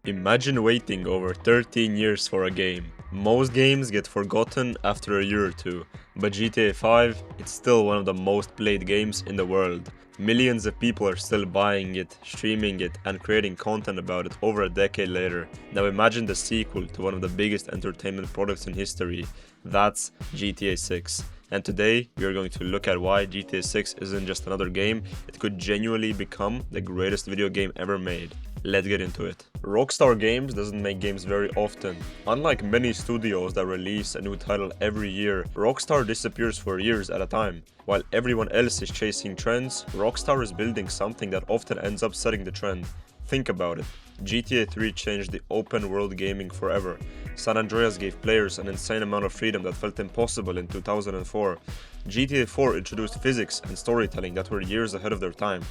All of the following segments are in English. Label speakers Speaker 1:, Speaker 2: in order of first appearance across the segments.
Speaker 1: Imagine waiting over 13 years for a game. Most games get forgotten after a year or two, but GTA 5, it's still one of the most played games in the world. Millions of people are still buying it, streaming it, and creating content about it over a decade later. Now imagine the sequel to one of the biggest entertainment products in history. That's GTA 6. And today, we are going to look at why GTA 6 isn't just another game, it could genuinely become the greatest video game ever made. Let's get into it. Rockstar Games doesn't make games very often. Unlike many studios that release a new title every year, Rockstar disappears for years at a time. While everyone else is chasing trends, Rockstar is building something that often ends up setting the trend. Think about it. GTA 3 changed the open world gaming forever. San Andreas gave players an insane amount of freedom that felt impossible in 2004. GTA 4 introduced physics and storytelling that were years ahead of their time.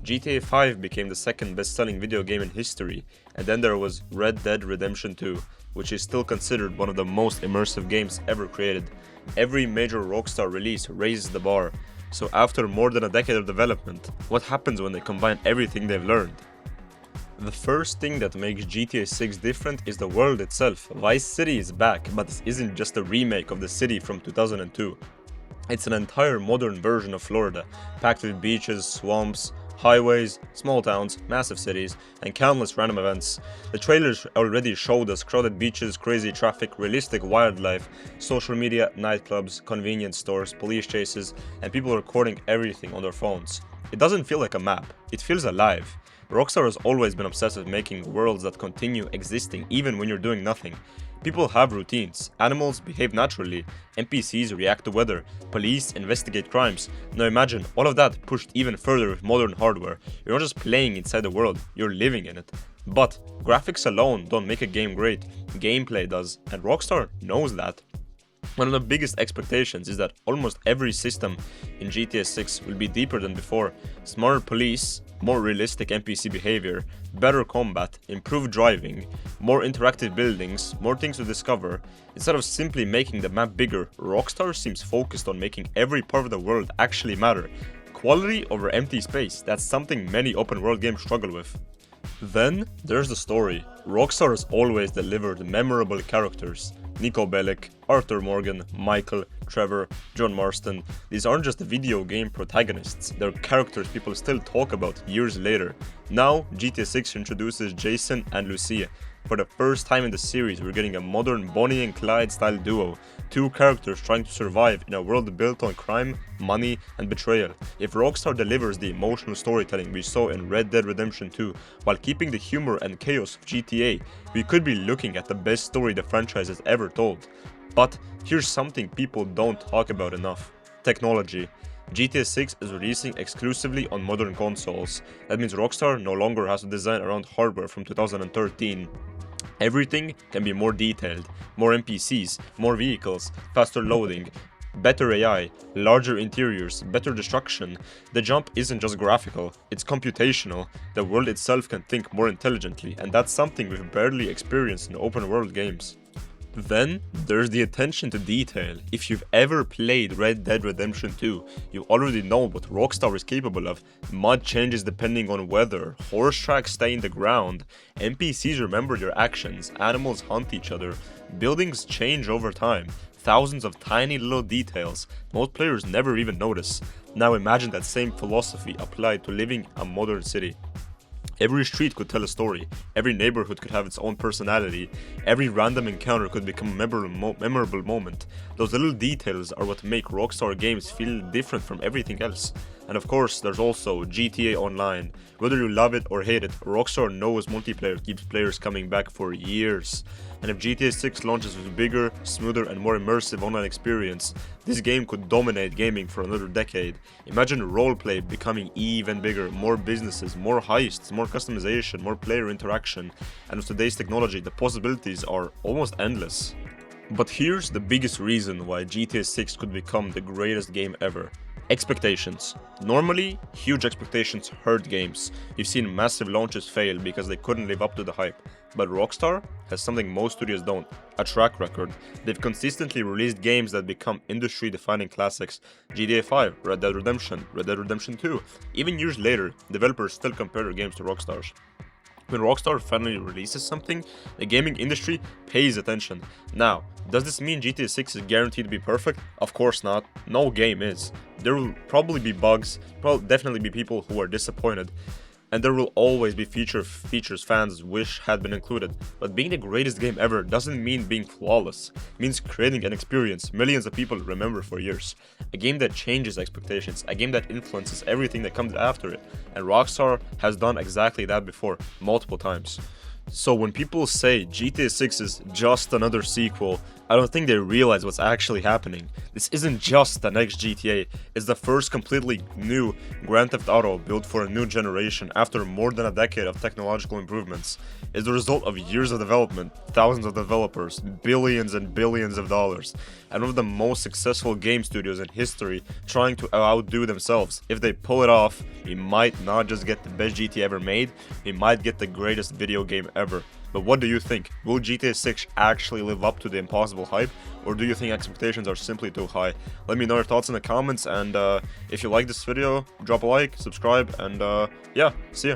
Speaker 1: GTA 5 became the second best-selling video game in history, and then there was Red Dead Redemption 2, which is still considered one of the most immersive games ever created. Every major Rockstar release raises the bar, so after more than a decade of development, what happens when they combine everything they've learned? The first thing that makes GTA 6 different is the world itself. Vice City is back, but this isn't just a remake of the city from 2002. It's an entire modern version of Florida, packed with beaches, swamps, highways, small towns, massive cities, and countless random events. The trailers already showed us crowded beaches, crazy traffic, realistic wildlife, social media, nightclubs, convenience stores, police chases, and people recording everything on their phones. It doesn't feel like a map, it feels alive. Rockstar has always been obsessed with making worlds that continue existing even when you're doing nothing. People have routines, animals behave naturally, NPCs react to weather, police investigate crimes. Now imagine all of that pushed even further with modern hardware. You're not just playing inside the world, you're living in it. But graphics alone don't make a game great, gameplay does, and Rockstar knows that. One of the biggest expectations is that almost every system in GTA 6 will be deeper than before. Smarter police, more realistic NPC behavior, better combat, improved driving, more interactive buildings, more things to discover. Instead of simply making the map bigger, Rockstar seems focused on making every part of the world actually matter. Quality over empty space, that's something many open world games struggle with. Then, there's the story. Rockstar has always delivered memorable characters. Nico Bellic, Arthur Morgan, Michael, Trevor, John Marston. These aren't just video game protagonists, they're characters people still talk about years later. Now, GTA 6 introduces Jason and Lucia. For the first time in the series, we're getting a modern Bonnie and Clyde style duo. Two characters trying to survive in a world built on crime, money, and betrayal. If Rockstar delivers the emotional storytelling we saw in Red Dead Redemption 2 while keeping the humor and chaos of GTA, we could be looking at the best story the franchise has ever told. But here's something people don't talk about enough. Technology. GTA 6 is releasing exclusively on modern consoles. That means Rockstar no longer has to design around hardware from 2013. Everything can be more detailed, more NPCs, more vehicles, faster loading, better AI, larger interiors, better destruction. The jump isn't just graphical, it's computational. The world itself can think more intelligently, and that's something we've barely experienced in open world games. Then, there's the attention to detail. If you've ever played Red Dead Redemption 2, you already know what Rockstar is capable of. Mud changes depending on weather, horse tracks stay in the ground, NPCs remember your actions, animals hunt each other, buildings change over time. Thousands of tiny little details most players never even notice. Now imagine that same philosophy applied to living a modern city. Every street could tell a story, every neighborhood could have its own personality, every random encounter could become a memorable moment. Those little details are what make Rockstar games feel different from everything else. And of course, there's also GTA Online. Whether you love it or hate it, Rockstar knows multiplayer keeps players coming back for years. And if GTA 6 launches with a bigger, smoother and more immersive online experience, this game could dominate gaming for another decade. Imagine roleplay becoming even bigger, more businesses, more heists, more customization, more player interaction, and with today's technology, the possibilities are almost endless. But here's the biggest reason why GTA 6 could become the greatest game ever. Expectations. Normally, huge expectations hurt games. You've seen massive launches fail because they couldn't live up to the hype. But Rockstar has something most studios don't, a track record. They've consistently released games that become industry-defining classics. GTA 5, Red Dead Redemption 2. Even years later, developers still compare their games to Rockstar's. When Rockstar finally releases something, the gaming industry pays attention. Now, does this mean GTA 6 is guaranteed to be perfect? Of course not. No game is. There will probably be bugs, definitely be people who are disappointed, and there will always be features fans wish had been included. But being the greatest game ever doesn't mean being flawless. It means creating an experience millions of people remember for years. A game that changes expectations, a game that influences everything that comes after it. And Rockstar has done exactly that before, multiple times. So when people say GTA 6 is just another sequel, I don't think they realize what's actually happening. This isn't just the next GTA, it's the first completely new Grand Theft Auto built for a new generation after more than a decade of technological improvements. It's the result of years of development, thousands of developers, billions and billions of dollars, and one of the most successful game studios in history trying to outdo themselves. If they pull it off, we might not just get the best GTA ever made, we might get the greatest video game ever. But what do you think? Will GTA 6 actually live up to the impossible hype, or do you think expectations are simply too high? Let me know your thoughts in the comments, and if you like this video, drop a like, subscribe, and yeah, see ya.